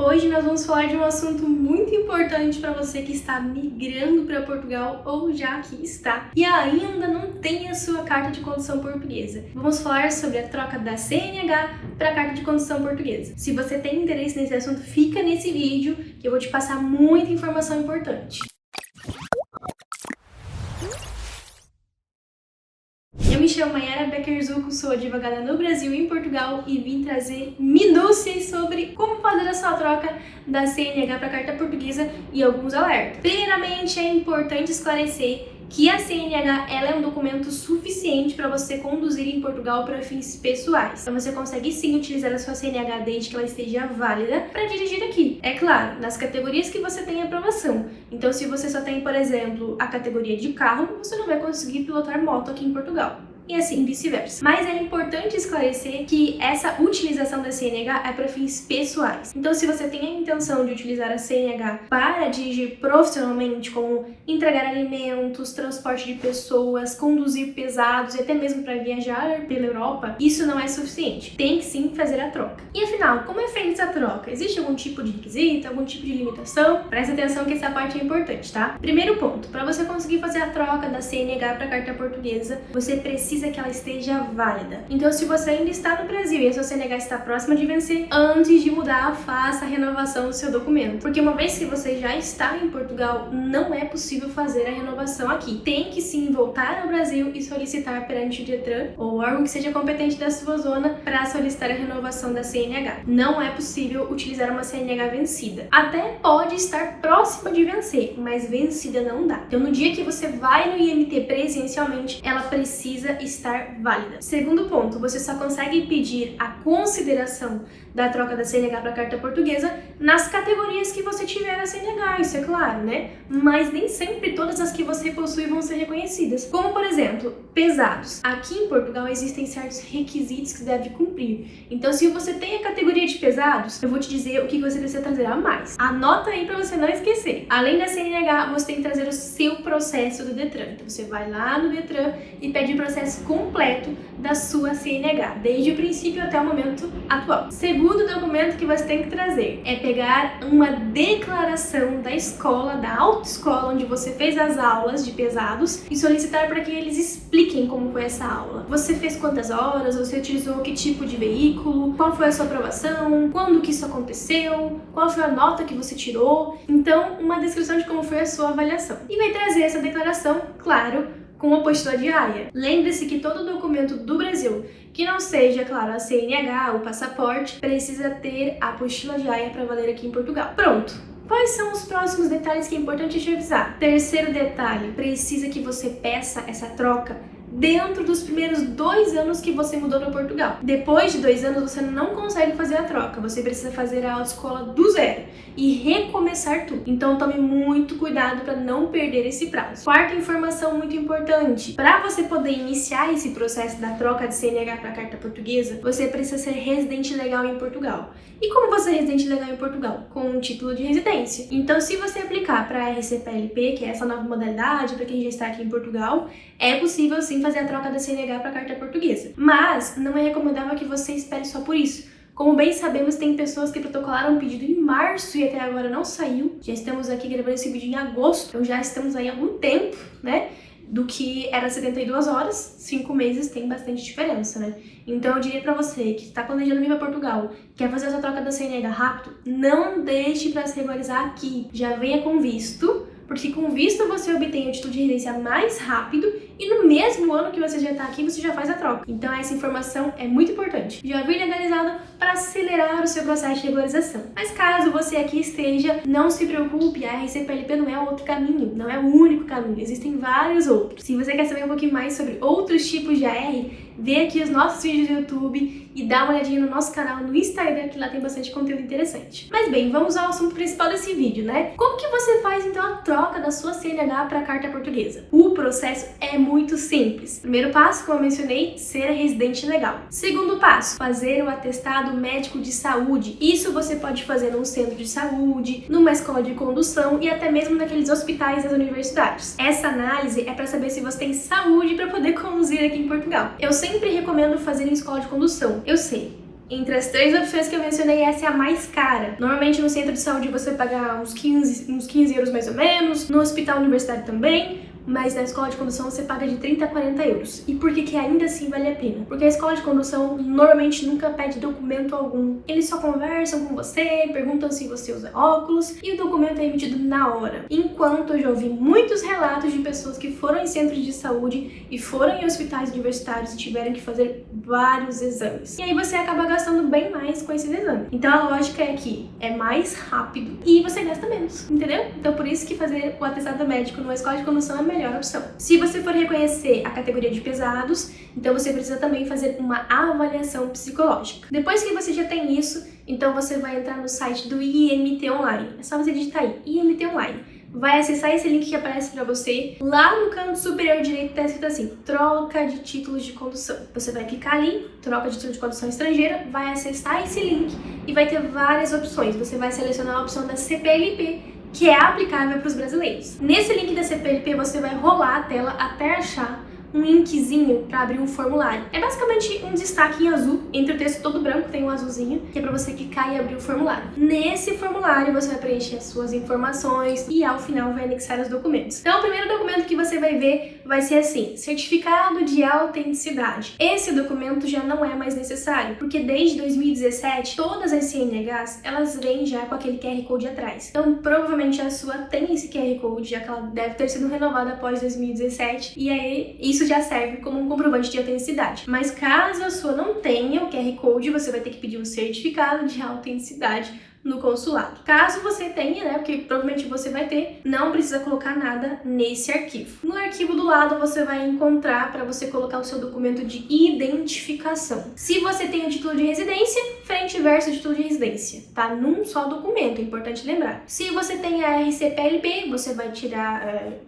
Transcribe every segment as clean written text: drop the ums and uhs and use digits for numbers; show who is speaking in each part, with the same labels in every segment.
Speaker 1: Hoje nós vamos falar de um assunto muito importante para você que está migrando para Portugal ou já aqui está e ainda não tem a sua carta de condução portuguesa. Vamos falar sobre a troca da CNH para a carta de condução portuguesa. Se você tem interesse nesse assunto, fica nesse vídeo que eu vou te passar muita informação importante. Eu me chamo Mayara Beckerzucco, sou advogada no Brasil e em Portugal e vim trazer minúcias sobre como fazer a sua troca da CNH para a carta portuguesa e alguns alertas. Primeiramente, é importante esclarecer que a CNH ela é um documento suficiente para você conduzir em Portugal para fins pessoais. Então você consegue sim utilizar a sua CNH desde que ela esteja válida para dirigir aqui. É claro, nas categorias que você tem aprovação. Então se você só tem, por exemplo, a categoria de carro, você não vai conseguir pilotar moto aqui em Portugal. E assim vice-versa. Mas é importante esclarecer que essa utilização da CNH é para fins pessoais. Então, se você tem a intenção de utilizar a CNH para dirigir profissionalmente, como entregar alimentos, transporte de pessoas, conduzir pesados e até mesmo para viajar pela Europa, isso não é suficiente. Tem que sim fazer a troca. E afinal, como é feita essa troca? Existe algum tipo de requisito, algum tipo de limitação? Presta atenção que essa parte é importante, tá? Primeiro ponto, para você conseguir fazer a troca da CNH para a carta portuguesa, você precisa que ela esteja válida. Então, se você ainda está no Brasil e a sua CNH está próxima de vencer, antes de mudar, faça a renovação do seu documento. Porque uma vez que você já está em Portugal, não é possível fazer a renovação aqui. Tem que sim voltar ao Brasil e solicitar perante o Detran ou órgão que seja competente da sua zona para solicitar a renovação da CNH. Não é possível utilizar uma CNH vencida. Até pode estar próxima de vencer, mas vencida não dá. Então, no dia que você vai no IMT presencialmente, ela precisa estar válida. Segundo ponto, você só consegue pedir a consideração da troca da CNH para a carta portuguesa nas categorias que você tiver na CNH, isso é claro, né? Mas nem sempre todas as que você possui vão ser reconhecidas. Como, por exemplo, pesados. Aqui em Portugal existem certos requisitos que você deve cumprir. Então, se você tem a categoria de pesados, eu vou te dizer o que você precisa trazer a mais. Anota aí para você não esquecer. Além da CNH, você tem que trazer o seu processo do Detran. Então, você vai lá no Detran e pede o processo completo da sua CNH, desde o princípio até o momento atual. Segundo documento que você tem que trazer é pegar uma declaração da escola, da autoescola onde você fez as aulas de pesados e solicitar para que eles expliquem como foi essa aula. Você fez quantas horas, você utilizou que tipo de veículo, qual foi a sua aprovação, quando que isso aconteceu, qual foi a nota que você tirou. Então, uma descrição de como foi a sua avaliação. E vai trazer essa declaração, claro, com a apostila de AIA. Lembre-se que todo documento do Brasil que não seja, claro, a CNH, o passaporte, precisa ter a apostila de AIA para valer aqui em Portugal. Pronto! Quais são os próximos detalhes que é importante te avisar? Terceiro detalhe, precisa que você peça essa troca dentro dos primeiros 2 anos que você mudou para Portugal. Depois de 2 anos você não consegue fazer a troca, você precisa fazer a autoescola do zero e recomeçar tudo. Então tome muito cuidado para não perder esse prazo. Quarta informação muito importante, para você poder iniciar esse processo da troca de CNH para carta portuguesa, você precisa ser residente legal em Portugal. E como você é residente legal em Portugal? Com um título de residência. Então, se você aplicar para a RCPLP, que é essa nova modalidade para quem já está aqui em Portugal, é possível sim fazer a troca da CNH para a carta portuguesa. Mas não é recomendável que você espere só por isso. Como bem sabemos, tem pessoas que protocolaram um pedido em março e até agora não saiu. Já estamos aqui gravando esse vídeo em agosto, então já estamos aí há algum tempo, né? Do que era 72 horas, 5 meses tem bastante diferença, né? Então eu diria pra você que está planejando vir para Portugal, quer fazer essa troca da CNH rápido, não deixe para se regularizar aqui. Já venha com visto, porque com visto você obtém o título de residência mais rápido e no mesmo ano que você já está aqui, você já faz a troca. Então essa informação é muito importante. Já vir legalizado para acelerar o seu processo de regularização. Mas caso você aqui esteja, não se preocupe, a RCPLP não é outro caminho, não é o único caminho, existem vários outros. Se você quer saber um pouquinho mais sobre outros tipos de AR, vê aqui os nossos vídeos do YouTube e dá uma olhadinha no nosso canal no Instagram, que lá tem bastante conteúdo interessante. Mas bem, vamos ao assunto principal desse vídeo, né? Como que você faz então a troca da sua CNH para a carta portuguesa? O processo é muito simples. Primeiro passo, como eu mencionei, ser residente legal. Segundo passo, fazer o atestado médico de saúde. Isso você pode fazer num centro de saúde, numa escola de condução e até mesmo naqueles hospitais das universidades. Essa análise é para saber se você tem saúde para poder conduzir aqui em Portugal. Eu sempre recomendo fazer em escola de condução. Eu sei, Entre as 3 opções que eu mencionei, essa é a mais cara. Normalmente no centro de saúde você paga uns 15 euros mais ou menos, no hospital universitário também, mas na escola de condução você paga de 30 a 40 euros. E por que ainda assim vale a pena? Porque a escola de condução normalmente nunca pede documento algum. Eles só conversam com você, perguntam se você usa óculos e o documento é emitido na hora. Enquanto eu já ouvi muitos relatos de pessoas que foram em centros de saúde e foram em hospitais universitários e tiveram que fazer vários exames. E aí você acaba gastando bem mais com esses exames. Então a lógica é que é mais rápido e você gasta menos, entendeu? Então por isso que fazer o atestado médico numa escola de condução é a melhor opção. Se você for reconhecer a categoria de pesados, então você precisa também fazer uma avaliação psicológica. Depois que você já tem isso, então você vai entrar no site do IMT Online. É só você digitar aí, IMT Online. Vai acessar esse link que aparece para você. Lá no canto superior direito está escrito assim, troca de títulos de condução. Você vai clicar ali, troca de título de condução estrangeira, vai acessar esse link e vai ter várias opções. Você vai selecionar a opção da CPLP, que é aplicável para os brasileiros. Nesse link da CPLP você vai rolar a tela até achar um linkzinho para abrir um formulário. É basicamente um destaque em azul, entre o texto todo branco tem um azulzinho, que é para você clicar e abrir o formulário. Nesse formulário você vai preencher as suas informações e ao final vai anexar os documentos. Então o primeiro documento que você vai ver vai ser assim, certificado de autenticidade. Esse documento já não é mais necessário, porque desde 2017 todas as CNHs elas vêm já com aquele QR Code atrás. Então provavelmente a sua tem esse QR Code, já que ela deve ter sido renovada após 2017, e aí isso já serve como um comprovante de autenticidade. Mas caso a sua não tenha o QR Code, você vai ter que pedir um certificado de autenticidade no consulado. Caso você tenha, né, porque provavelmente você vai ter, não precisa colocar nada nesse arquivo. No arquivo do lado você vai encontrar para você colocar o seu documento de identificação. Se você tem o título de residência, frente e verso título de residência, tá? Num só documento, é importante lembrar. Se você tem a RCPLP, você vai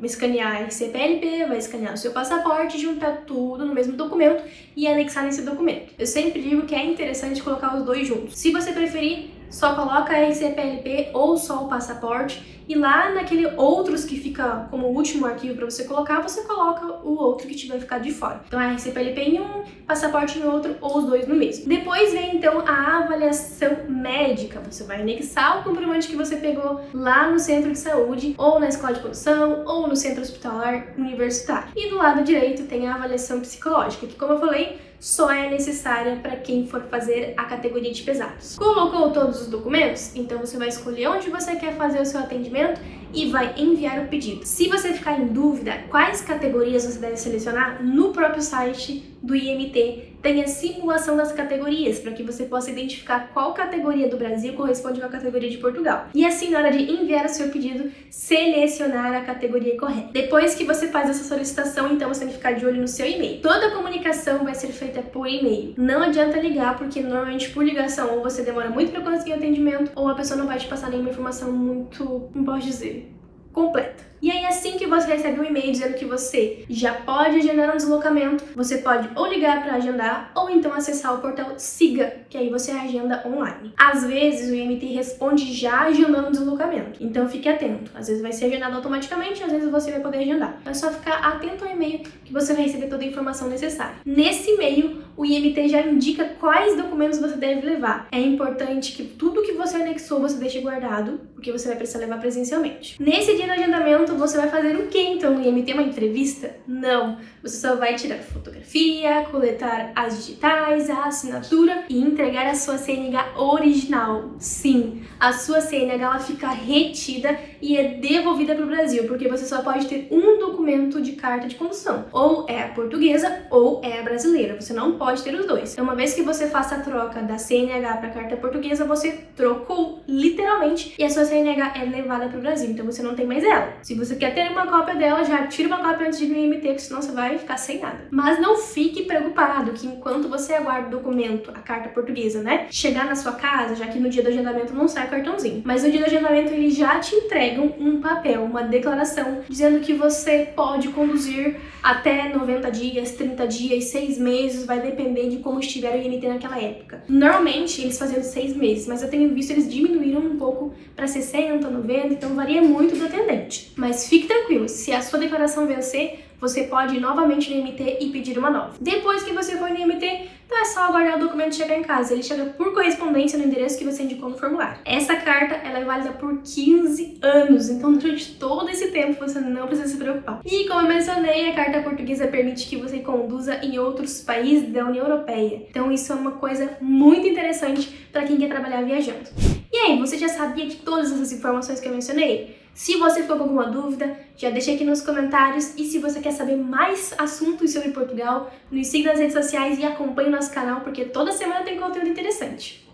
Speaker 1: escanear a RCPLP, vai escanear o seu passaporte, juntar tudo no mesmo documento e anexar nesse documento. Eu sempre digo que é interessante colocar os dois juntos. Se você preferir, só coloca a RCPLP ou só o passaporte e lá naquele outros que fica como último arquivo para você coloca o outro que tiver ficado de fora. Então a RCPLP em um, passaporte em outro ou os dois no mesmo. Depois vem então a avaliação médica. Você vai anexar o comprovante que você pegou lá no centro de saúde ou na escola de condução ou no centro hospitalar universitário. E do lado direito tem a avaliação psicológica, que como eu falei, só é necessária para quem for fazer a categoria de pesados. Colocou todos os documentos? Então você vai escolher onde você quer fazer o seu atendimento e vai enviar o pedido. Se você ficar em dúvida quais categorias você deve selecionar, no próprio site do IMT tem a simulação das categorias, para que você possa identificar qual categoria do Brasil corresponde com a categoria de Portugal. E assim, na hora de enviar o seu pedido, selecionar a categoria correta. Depois que você faz essa solicitação, então você tem que ficar de olho no seu e-mail. Toda a comunicação vai ser feita por e-mail. Não adianta ligar, porque normalmente por ligação ou você demora muito para conseguir o atendimento, ou a pessoa não vai te passar nenhuma informação muito, como posso dizer, completa. E aí assim que você recebe um e-mail dizendo que você já pode agendar um deslocamento, você pode ou ligar para agendar ou então acessar o portal Siga, que aí você agenda online. Às vezes o IMT responde já agendando o deslocamento, então fique atento. Às vezes vai ser agendado automaticamente, às vezes você vai poder agendar. É só ficar atento ao e-mail que você vai receber toda a informação necessária. Nesse e-mail, o IMT já indica quais documentos você deve levar. É importante que tudo que você anexou você deixe guardado, porque você vai precisar levar presencialmente. Nesse dia do agendamento, você vai fazer o quê então no IMT? Uma entrevista? Não! Você só vai tirar fotografia, coletar as digitais, a assinatura e entregar a sua CNH original. Sim, a sua CNH ela fica retida e é devolvida para o Brasil, porque você só pode ter um documento de carta de condução. Ou é a portuguesa ou é a brasileira. Você não pode ter os dois. Então, uma vez que você faça a troca da CNH para a carta portuguesa, você trocou literalmente e a sua CNH é levada para o Brasil. Então, você não tem mais ela. Se você quer ter uma cópia dela, já tira uma cópia antes de ir no IMT, porque senão você vai ficar sem nada. Mas não fique preocupado que enquanto você aguarda o documento, a carta portuguesa, né, chegar na sua casa, já que no dia do agendamento não sai o cartãozinho, mas no dia do agendamento eles já te entregam um papel, uma declaração, dizendo que você pode conduzir até 90 dias, 30 dias, 6 meses, vai depender de como estiver o IMT naquela época. Normalmente eles faziam 6 meses, mas eu tenho visto eles diminuíram um pouco para 60, 90, então varia muito do atendente. Mas fique tranquilo, se a sua declaração vencer, você pode ir novamente no IMT e pedir uma nova. Depois que você for no IMT, então é só aguardar o documento chegar em casa. Ele chega por correspondência no endereço que você indicou no formulário. Essa carta, ela é válida por 15 anos, então durante todo esse tempo você não precisa se preocupar. E como eu mencionei, a carta portuguesa permite que você conduza em outros países da União Europeia. Então isso é uma coisa muito interessante para quem quer trabalhar viajando. E aí, você já sabia de todas essas informações que eu mencionei? Se você ficou com alguma dúvida, já deixa aqui nos comentários. E se você quer saber mais assuntos sobre Portugal, nos siga nas redes sociais e acompanhe o nosso canal, porque toda semana tem conteúdo interessante.